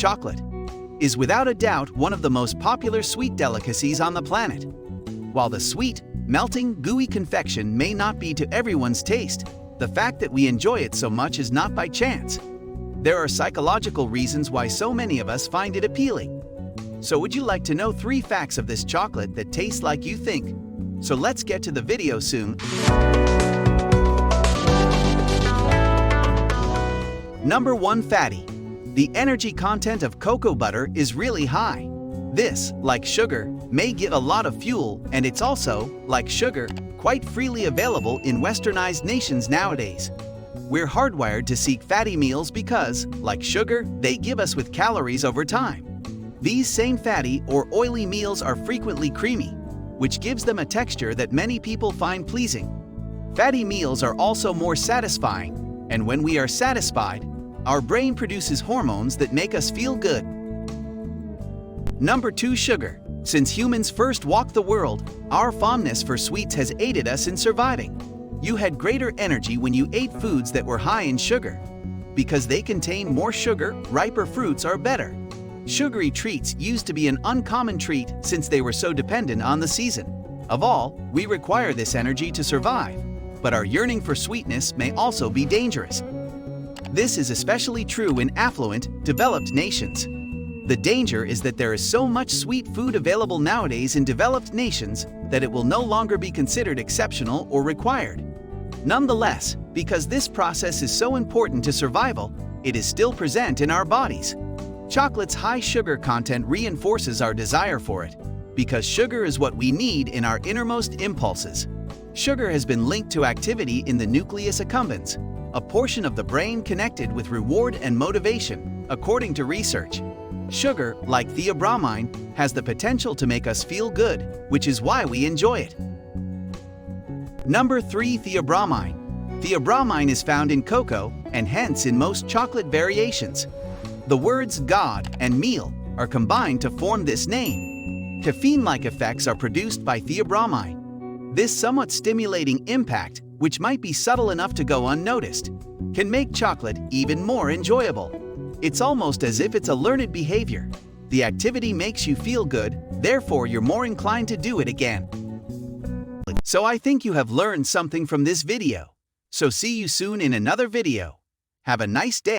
chocolate, is without a doubt one of the most popular sweet delicacies on the planet. While the sweet, melting, gooey confection may not be to everyone's taste, the fact that we enjoy it so much is not by chance. There are psychological reasons why so many of us find it appealing. So would you like to know 3 facts of this chocolate that taste like you think? So let's get to the video soon. Number 1. Fatty. The energy content of cocoa butter is really high. This, like sugar, may give a lot of fuel, and it's also, like sugar, quite freely available in westernized nations nowadays. We're hardwired to seek fatty meals because, like sugar, they give us with calories over time. These same fatty or oily meals are frequently creamy, which gives them a texture that many people find pleasing. Fatty meals are also more satisfying, and when we are satisfied, our brain produces hormones that make us feel good. Number 2. Sugar. Since humans first walked the world, our fondness for sweets has aided us in surviving. You had greater energy when you ate foods that were high in sugar. Because they contain more sugar, riper fruits are better. Sugary treats used to be an uncommon treat since they were so dependent on the season. Of all, we require this energy to survive, but our yearning for sweetness may also be dangerous. This is especially true in affluent, developed nations. The danger is that there is so much sweet food available nowadays in developed nations that it will no longer be considered exceptional or required. Nonetheless, because this process is so important to survival, it is still present in our bodies. Chocolate's high sugar content reinforces our desire for it, because sugar is what we need in our innermost impulses. Sugar has been linked to activity in the nucleus accumbens, a portion of the brain connected with reward and motivation, according to research. Sugar, like theobromine, has the potential to make us feel good, which is why we enjoy it. Number 3. Theobromine. Theobromine is found in cocoa and hence in most chocolate variations. The words God and meal are combined to form this name. Caffeine-like effects are produced by theobromine. This somewhat stimulating impact, which might be subtle enough to go unnoticed, can make chocolate even more enjoyable. It's almost as if it's a learned behavior. The activity makes you feel good, therefore you're more inclined to do it again. So I think you have learned something from this video. So see you soon in another video. Have a nice day.